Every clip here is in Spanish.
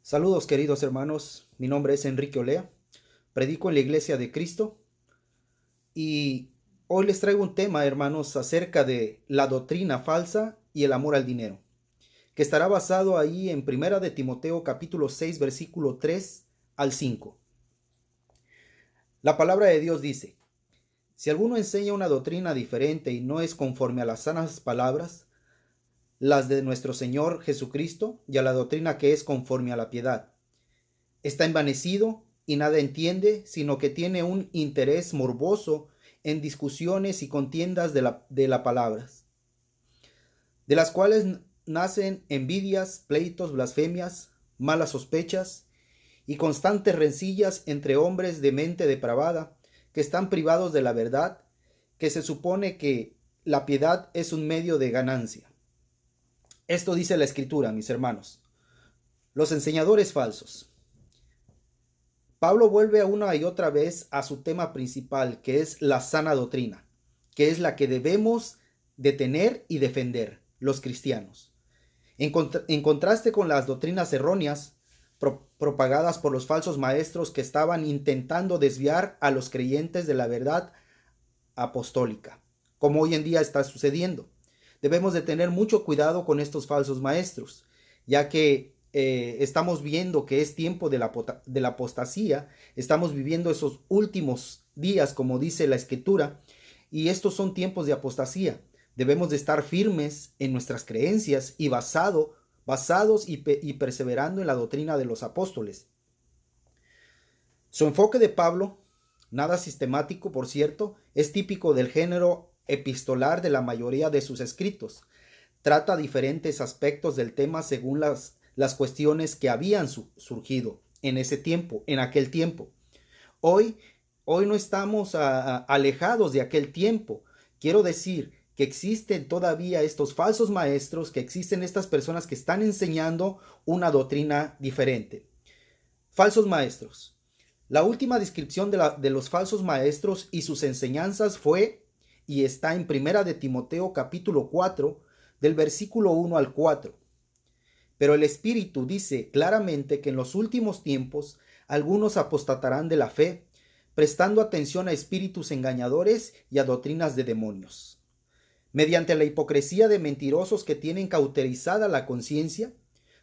Saludos queridos hermanos, mi nombre es Enrique Olea, predico en la Iglesia de Cristo y hoy les traigo un tema, hermanos, acerca de la doctrina falsa y el amor al dinero, que estará basado ahí en Primera de Timoteo capítulo 6 versículo 3 al 5. La palabra de Dios dice: si alguno enseña una doctrina diferente y no es conforme a las sanas palabras, las de nuestro Señor Jesucristo, y a la doctrina que es conforme a la piedad, está envanecido y nada entiende, sino que tiene un interés morboso en discusiones y contiendas de las palabras, de las cuales nacen envidias, pleitos, blasfemias, malas sospechas y constantes rencillas entre hombres de mente depravada, que están privados de la verdad, que se supone que la piedad es un medio de ganancia. Esto dice la Escritura, mis hermanos. Los enseñadores falsos. Pablo vuelve una y otra vez a su tema principal, que es la sana doctrina, que es la que debemos de tener y defender los cristianos. En contraste con las doctrinas erróneas propagadas por los falsos maestros que estaban intentando desviar a los creyentes de la verdad apostólica, como hoy en día está sucediendo. Debemos de tener mucho cuidado con estos falsos maestros, ya que estamos viendo que es tiempo de la apostasía, estamos viviendo esos últimos días, como dice la Escritura, y estos son tiempos de apostasía. Debemos de estar firmes en nuestras creencias y basados y perseverando en la doctrina de los apóstoles. Su enfoque de Pablo, nada sistemático por cierto, es típico del género epistolar de la mayoría de sus escritos. Trata diferentes aspectos del tema según las cuestiones que habían surgido en ese tiempo, en aquel tiempo. Hoy no estamos alejados de aquel tiempo. Quiero decir que existen todavía estos falsos maestros, que existen estas personas que están enseñando una doctrina diferente. Falsos maestros. La última descripción de los falsos maestros y sus enseñanzas fue y está en Primera de Timoteo capítulo 4 del versículo 1 al 4. Pero el Espíritu dice claramente que en los últimos tiempos algunos apostatarán de la fe, prestando atención a espíritus engañadores y a doctrinas de demonios. Mediante la hipocresía de mentirosos que tienen cauterizada la conciencia,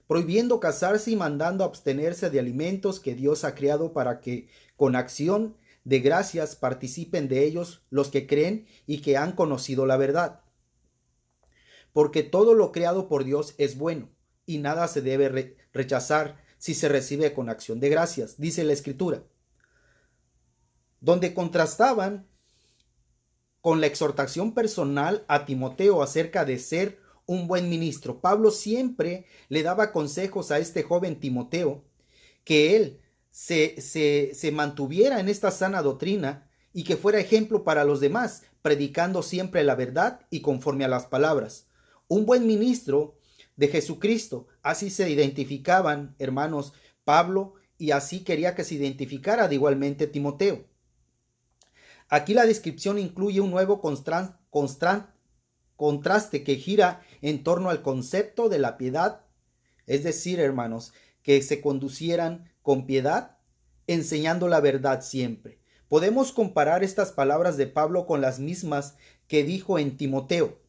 prohibiendo casarse y mandando abstenerse de alimentos que Dios ha creado para que, con acción de gracias, participen de ellos los que creen y que han conocido la verdad. Porque todo lo creado por Dios es bueno, y nada se debe rechazar si se recibe con acción de gracias, dice la Escritura. Donde contrastaban con la exhortación personal a Timoteo acerca de ser un buen ministro, Pablo siempre le daba consejos a este joven Timoteo que él se mantuviera en esta sana doctrina y que fuera ejemplo para los demás, predicando siempre la verdad y conforme a las palabras. Un buen ministro de Jesucristo, así se identificaban, hermanos, Pablo, y así quería que se identificara de igualmente Timoteo. Aquí la descripción incluye un nuevo contraste que gira en torno al concepto de la piedad, es decir, hermanos, que se conducieran con piedad, enseñando la verdad siempre. Podemos comparar estas palabras de Pablo con las mismas que dijo en Timoteo,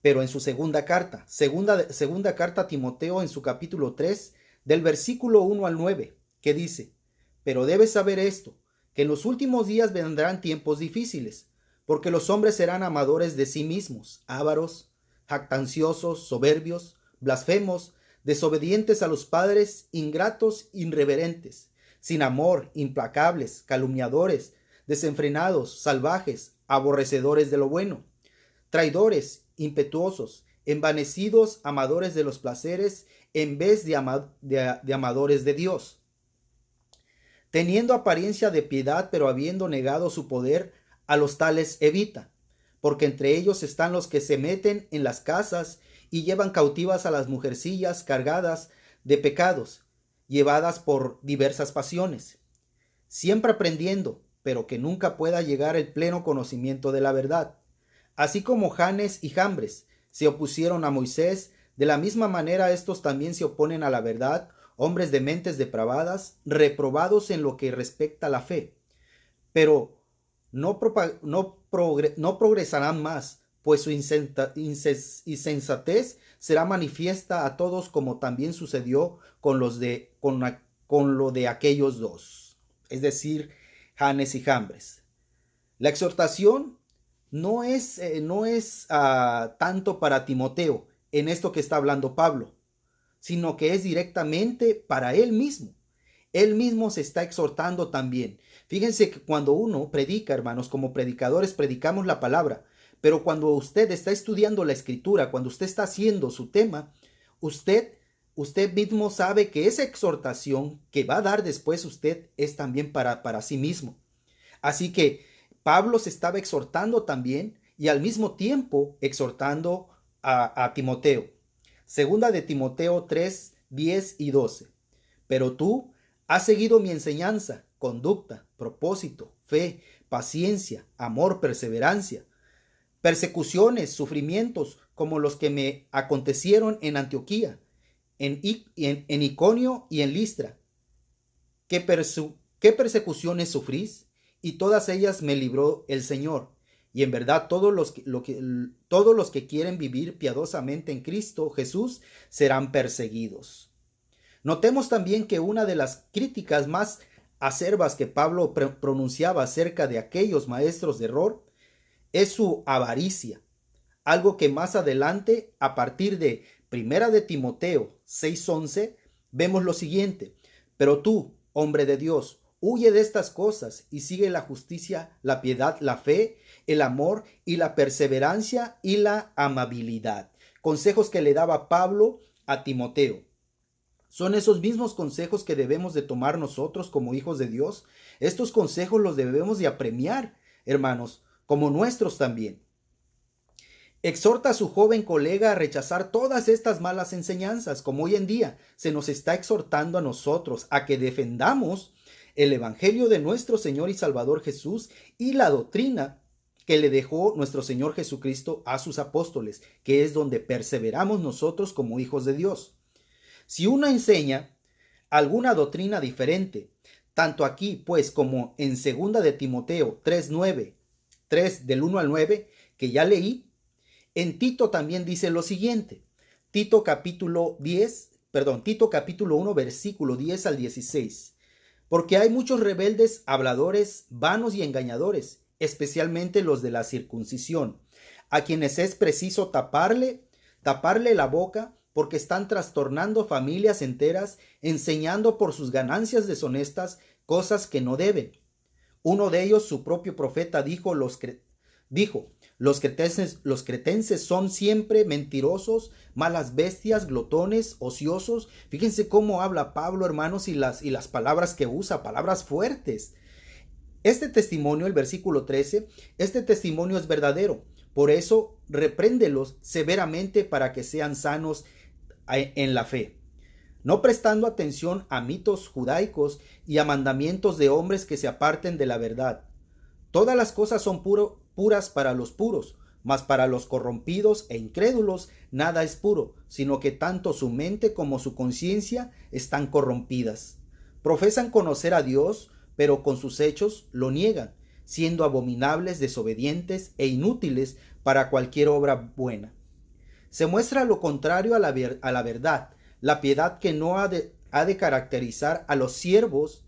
pero en su segunda carta, segunda carta a Timoteo en su capítulo 3, del versículo 1 al 9, que dice: pero debes saber esto, que en los últimos días vendrán tiempos difíciles, porque los hombres serán amadores de sí mismos, ávaros, jactanciosos, soberbios, blasfemos, desobedientes a los padres, ingratos, irreverentes, sin amor, implacables, calumniadores, desenfrenados, salvajes, aborrecedores de lo bueno, traidores, impetuosos, envanecidos, amadores de los placeres, en vez de amadores de Dios, teniendo apariencia de piedad, pero habiendo negado su poder, a los tales evita, porque entre ellos están los que se meten en las casas y llevan cautivas a las mujercillas cargadas de pecados, llevadas por diversas pasiones, siempre aprendiendo, pero que nunca pueda llegar el pleno conocimiento de la verdad. Así como Janes y Jambres se opusieron a Moisés, de la misma manera estos también se oponen a la verdad, hombres de mentes depravadas, reprobados en lo que respecta a la fe. Pero no progresarán más, pues su insensatez será manifiesta a todos, como también sucedió con lo de aquellos dos, es decir, Janes y Jambres. La exhortación no es tanto para Timoteo en esto que está hablando Pablo, sino que es directamente para él mismo. Él mismo se está exhortando también. Fíjense que cuando uno predica, hermanos, como predicadores predicamos la palabra, pero cuando usted está estudiando la escritura, cuando usted está haciendo su tema, usted mismo sabe que esa exhortación que va a dar después usted es también para sí mismo. Así que Pablo se estaba exhortando también y al mismo tiempo exhortando a Timoteo. Segunda de Timoteo 3, 10 y 12. Pero tú has seguido mi enseñanza, conducta, propósito, fe, paciencia, amor, perseverancia, persecuciones, sufrimientos, como los que me acontecieron en Antioquía, en Iconio y en Listra. ¿Qué persecuciones sufrís? Y todas ellas me libró el Señor. Y en verdad todos los que quieren vivir piadosamente en Cristo Jesús serán perseguidos. Notemos también que una de las críticas más acerbas que Pablo pronunciaba acerca de aquellos maestros de error es su avaricia, algo que más adelante, a partir de Primera de Timoteo 6:11, vemos lo siguiente: pero tú, hombre de Dios, huye de estas cosas y sigue la justicia, la piedad, la fe, el amor y la perseverancia y la amabilidad. Consejos que le daba Pablo a Timoteo. Son esos mismos consejos que debemos de tomar nosotros como hijos de Dios. Estos consejos los debemos de apremiar, hermanos, como nuestros también. Exhorta a su joven colega a rechazar todas estas malas enseñanzas, como hoy en día se nos está exhortando a nosotros a que defendamos el Evangelio de nuestro Señor y Salvador Jesús y la doctrina que le dejó nuestro Señor Jesucristo a sus apóstoles, que es donde perseveramos nosotros como hijos de Dios. Si uno enseña alguna doctrina diferente, tanto aquí pues como en 2 de Timoteo 3 del 1 al 9, que ya leí, en Tito también dice lo siguiente. Tito capítulo 1 versículo 10 al 16. Porque hay muchos rebeldes, habladores, vanos y engañadores, especialmente los de la circuncisión, a quienes es preciso taparle la boca, porque están trastornando familias enteras, enseñando por sus ganancias deshonestas cosas que no deben. Uno de ellos, su propio profeta, dijo, los cretenses son siempre mentirosos, malas bestias, glotones, ociosos. Fíjense cómo habla Pablo, hermanos, y las palabras que usa, palabras fuertes. Este testimonio, el versículo 13, este testimonio es verdadero. Por eso, repréndelos severamente para que sean sanos en la fe, no prestando atención a mitos judaicos y a mandamientos de hombres que se aparten de la verdad. Todas las cosas son puras para los puros, mas para los corrompidos e incrédulos nada es puro, sino que tanto su mente como su conciencia están corrompidas. Profesan conocer a Dios, pero con sus hechos lo niegan, siendo abominables, desobedientes e inútiles para cualquier obra buena. Se muestra lo contrario a la verdad, la piedad que no ha de caracterizar a los siervos.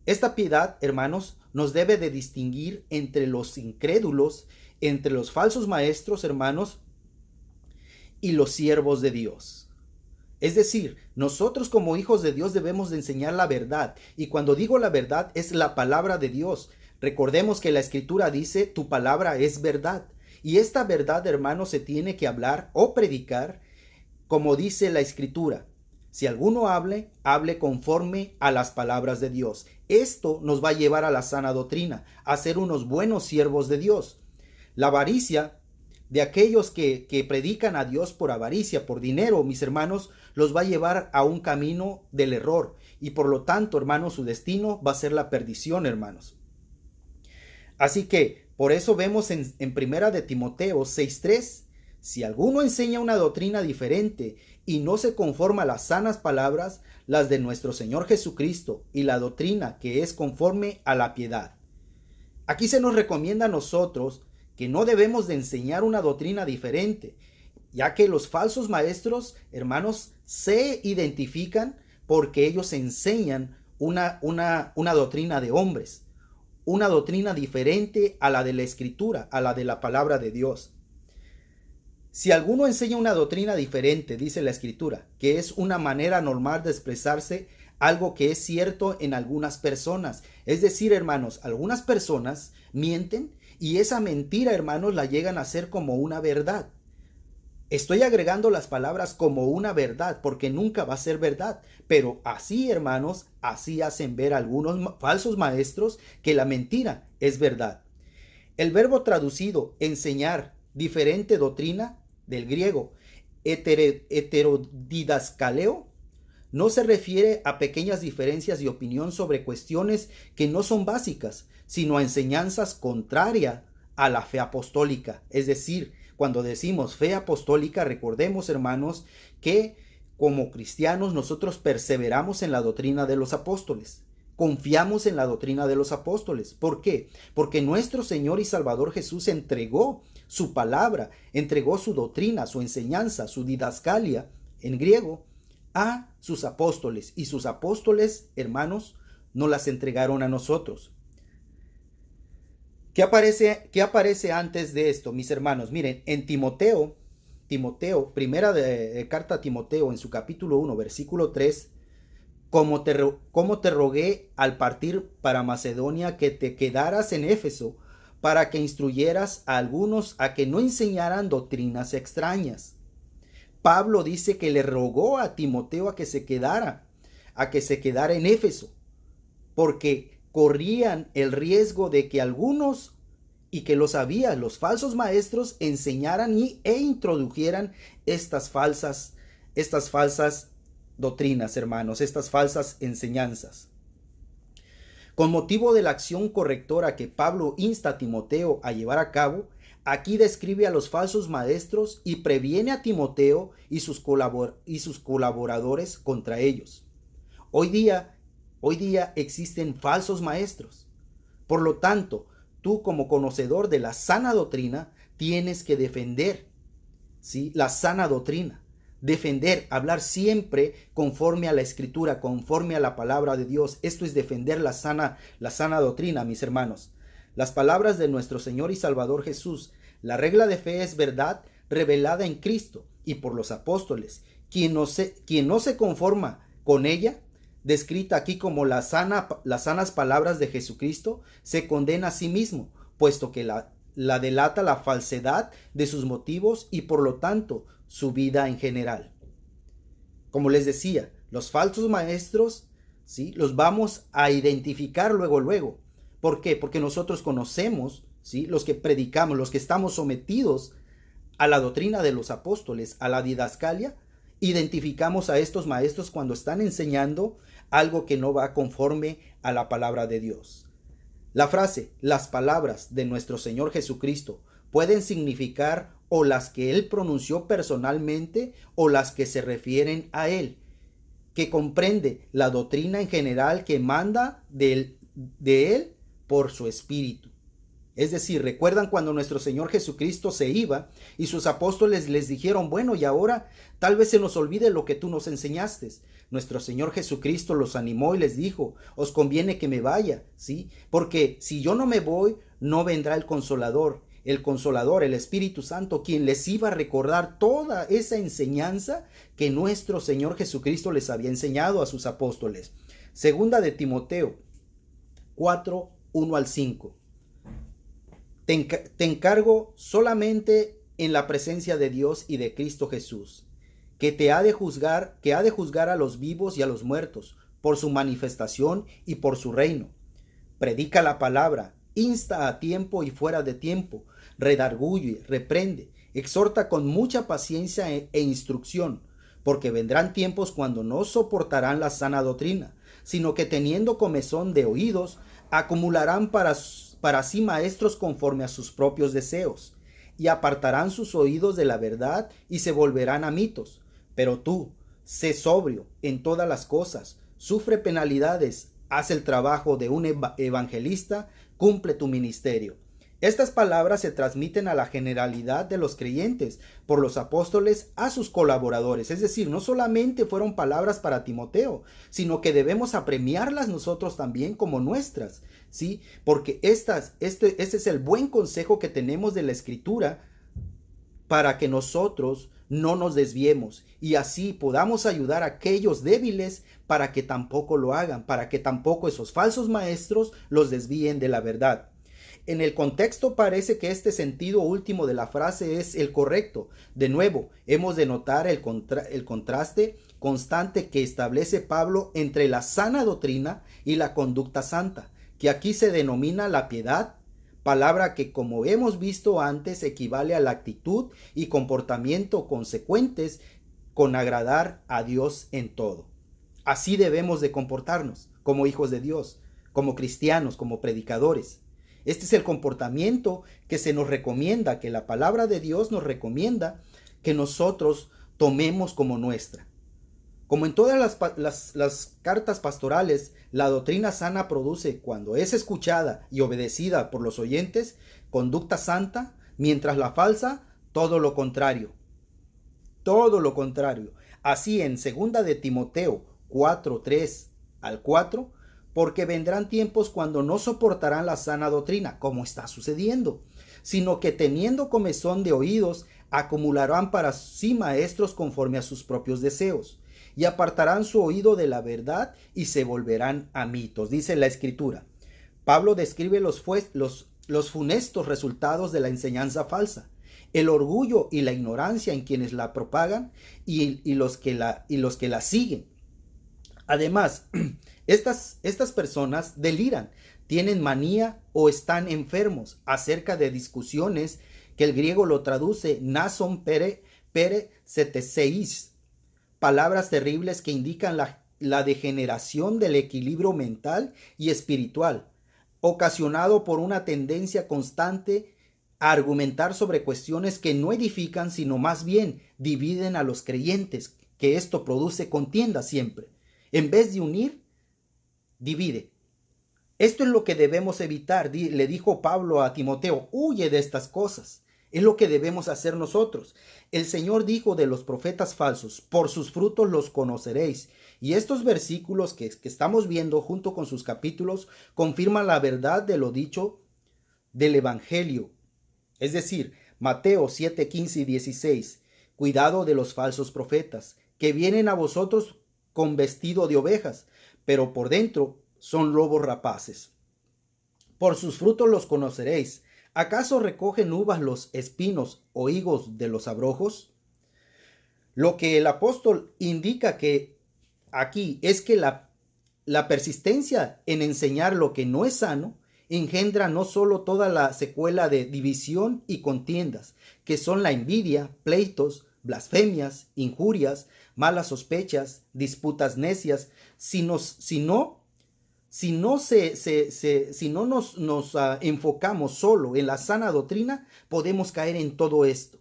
Esta piedad, hermanos, nos debe de distinguir entre los incrédulos, entre los falsos maestros, hermanos, y los siervos de Dios. Es decir, nosotros como hijos de Dios debemos de enseñar la verdad. Y cuando digo la verdad, es la palabra de Dios. Recordemos que la Escritura dice, tu palabra es verdad. Y esta verdad, hermanos, se tiene que hablar o predicar como dice la Escritura. Si alguno hable conforme a las palabras de Dios. Esto nos va a llevar a la sana doctrina, a ser unos buenos siervos de Dios. La avaricia de aquellos que predican a Dios por avaricia, por dinero, mis hermanos, los va a llevar a un camino del error. Y por lo tanto, hermanos, su destino va a ser la perdición, hermanos. Así que, por eso vemos en Primera de Timoteo 6:3, si alguno enseña una doctrina diferente y no se conforma a las sanas palabras, las de nuestro Señor Jesucristo, y la doctrina que es conforme a la piedad. Aquí se nos recomienda a nosotros que no debemos de enseñar una doctrina diferente, ya que los falsos maestros, hermanos, se identifican porque ellos enseñan una doctrina de hombres, una doctrina diferente a la de la Escritura, a la de la palabra de Dios. Si alguno enseña una doctrina diferente, dice la Escritura, que es una manera normal de expresarse algo que es cierto en algunas personas. Es decir, hermanos, algunas personas mienten y esa mentira, hermanos, la llegan a hacer como una verdad. Estoy agregando las palabras como una verdad porque nunca va a ser verdad. Pero así, hermanos, así hacen ver algunos falsos maestros que la mentira es verdad. El verbo traducido enseñar diferente doctrina del griego heterodidascaleo no se refiere a pequeñas diferencias de opinión sobre cuestiones que no son básicas, sino a enseñanzas contrarias a la fe apostólica. Es decir, cuando decimos fe apostólica, recordemos, hermanos, que como cristianos nosotros perseveramos en la doctrina de los apóstoles. Confiamos en la doctrina de los apóstoles. ¿Por qué? Porque nuestro Señor y Salvador Jesús entregó su palabra, entregó su doctrina, su enseñanza, su didascalia en griego a sus apóstoles. Y sus apóstoles, hermanos, nos las entregaron a nosotros. ¿Qué aparece antes de esto, mis hermanos? Miren, en Timoteo, primera carta a Timoteo, en su capítulo 1, versículo 3, como te rogué al partir para Macedonia que te quedaras en Éfeso para que instruyeras a algunos a que no enseñaran doctrinas extrañas. Pablo dice que le rogó a Timoteo a que se quedara en Éfeso, porque corrían el riesgo de que algunos, y que lo sabían, los falsos maestros enseñaran e introdujeran estas falsas doctrinas, hermanos, estas falsas enseñanzas. Con motivo de la acción correctora que Pablo insta a Timoteo a llevar a cabo, aquí describe a los falsos maestros y previene a Timoteo y sus colaboradores contra ellos. Hoy día existen falsos maestros. Por lo tanto, tú como conocedor de la sana doctrina tienes que defender, ¿sí?, la sana doctrina. Defender, hablar siempre conforme a la Escritura, conforme a la palabra de Dios. Esto es defender la sana doctrina, mis hermanos. Las palabras de nuestro Señor y Salvador Jesús. La regla de fe es verdad revelada en Cristo y por los apóstoles. Quien no se conforma con ella, descrita aquí como las sanas palabras de Jesucristo, se condena a sí mismo, puesto que la delata la falsedad de sus motivos y por lo tanto su vida en general. Como les decía, los falsos maestros, ¿sí?, los vamos a identificar luego. ¿Por qué? Porque nosotros conocemos, ¿sí?, los que predicamos, los que estamos sometidos a la doctrina de los apóstoles, a la didascalia, identificamos a estos maestros cuando están enseñando algo que no va conforme a la palabra de Dios. La frase, las palabras de nuestro Señor Jesucristo, pueden significar o las que Él pronunció personalmente o las que se refieren a Él, que comprende la doctrina en general que manda de Él por su Espíritu. Es decir, recuerdan cuando nuestro Señor Jesucristo se iba y sus apóstoles les dijeron, bueno, y ahora tal vez se nos olvide lo que tú nos enseñaste. Nuestro Señor Jesucristo los animó y les dijo, os conviene que me vaya, ¿sí? Porque si yo no me voy, no vendrá el Consolador, el Espíritu Santo, quien les iba a recordar toda esa enseñanza que nuestro Señor Jesucristo les había enseñado a sus apóstoles. Segunda de Timoteo 4, 1 al 5. Te encargo solamente en la presencia de Dios y de Cristo Jesús, que ha de juzgar a los vivos y a los muertos, por su manifestación y por su reino. Predica la palabra, insta a tiempo y fuera de tiempo, redarguye, reprende, exhorta con mucha paciencia e instrucción, porque vendrán tiempos cuando no soportarán la sana doctrina, sino que teniendo comezón de oídos, acumularán para sí maestros conforme a sus propios deseos, y apartarán sus oídos de la verdad y se volverán a mitos, Pero tú, sé sobrio en todas las cosas, sufre penalidades, haz el trabajo de un evangelista, cumple tu ministerio. Estas palabras se transmiten a la generalidad de los creyentes por los apóstoles a sus colaboradores. Es decir, no solamente fueron palabras para Timoteo, sino que debemos apremiarlas nosotros también como nuestras, ¿sí? Porque este es el buen consejo que tenemos de la Escritura para que nosotros no nos desviemos y así podamos ayudar a aquellos débiles para que tampoco lo hagan, para que tampoco esos falsos maestros los desvíen de la verdad. En el contexto parece que este sentido último de la frase es el correcto. De nuevo, hemos de notar el contraste constante que establece Pablo entre la sana doctrina y la conducta santa, que aquí se denomina la piedad, palabra que, como hemos visto antes, equivale a la actitud y comportamiento consecuentes con agradar a Dios en todo. Así debemos de comportarnos como hijos de Dios, como cristianos, como predicadores. Este es el comportamiento que se nos recomienda, que la palabra de Dios nos recomienda que nosotros tomemos como nuestra. Como en todas las cartas pastorales, la doctrina sana produce, cuando es escuchada y obedecida por los oyentes, conducta santa, mientras la falsa, todo lo contrario. Todo lo contrario. Así en 2 de Timoteo 4, 3 al 4, porque vendrán tiempos cuando no soportarán la sana doctrina, como está sucediendo, sino que teniendo comezón de oídos, acumularán para sí maestros conforme a sus propios deseos, y apartarán su oído de la verdad y se volverán a mitos, dice la Escritura. Pablo describe los funestos resultados de la enseñanza falsa, el orgullo y la ignorancia en quienes la propagan y los que la siguen. Además, estas personas deliran, tienen manía o están enfermos acerca de discusiones que el griego lo traduce nason pere seteseis, palabras terribles que indican la degeneración del equilibrio mental y espiritual, ocasionado por una tendencia constante a argumentar sobre cuestiones que no edifican, sino más bien dividen a los creyentes, que esto produce contienda siempre. En vez de unir, divide. Esto es lo que debemos evitar, le dijo Pablo a Timoteo, huye de estas cosas. Es lo que debemos hacer nosotros. El Señor dijo de los profetas falsos, por sus frutos los conoceréis. Y estos versículos que estamos viendo junto con sus capítulos confirman la verdad de lo dicho del Evangelio. Es decir, Mateo 7, 15 y 16. Cuidado de los falsos profetas, que vienen a vosotros con vestido de ovejas, pero por dentro son lobos rapaces. Por sus frutos los conoceréis. ¿Acaso recogen uvas los espinos o higos de los abrojos? Lo que el apóstol indica que aquí es que la persistencia en enseñar lo que no es sano engendra no solo toda la secuela de división y contiendas, que son la envidia, pleitos, blasfemias, injurias, malas sospechas, disputas necias, si no nos enfocamos solo en la sana doctrina, podemos caer en todo esto.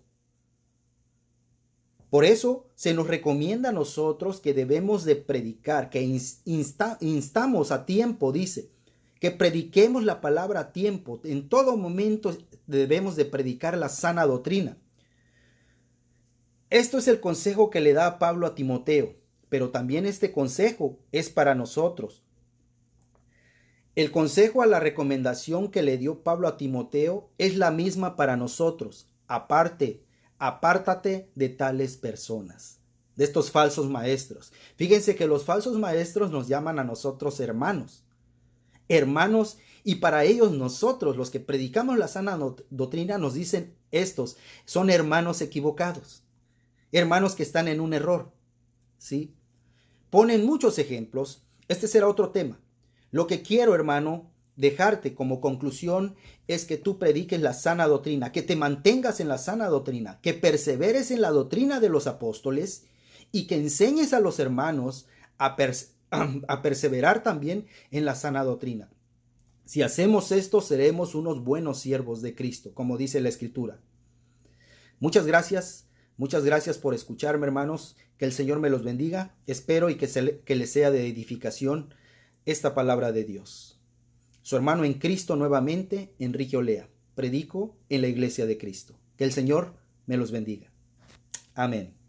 Por eso se nos recomienda a nosotros que debemos de predicar, que instamos a tiempo, dice, que prediquemos la palabra a tiempo. En todo momento debemos de predicar la sana doctrina. Esto es el consejo que le da Pablo a Timoteo, pero también este consejo es para nosotros. El consejo a la recomendación que le dio Pablo a Timoteo es la misma para nosotros. Apártate de tales personas, de estos falsos maestros. Fíjense que los falsos maestros nos llaman a nosotros hermanos. Hermanos, y para ellos nosotros, los que predicamos la sana doctrina, nos dicen estos son hermanos equivocados. Hermanos que están en un error, ¿sí? Ponen muchos ejemplos. Este será otro tema. Lo que quiero, hermano, dejarte como conclusión es que tú prediques la sana doctrina, que te mantengas en la sana doctrina, que perseveres en la doctrina de los apóstoles y que enseñes a los hermanos a perseverar también en la sana doctrina. Si hacemos esto, seremos unos buenos siervos de Cristo, como dice la Escritura. Muchas gracias Muchas gracias por escucharme, hermanos. Que el Señor me los bendiga. Espero y que les sea de edificación esta palabra de Dios. Su hermano en Cristo nuevamente, Enrique Olea. Predico en la iglesia de Cristo. Que el Señor me los bendiga. Amén.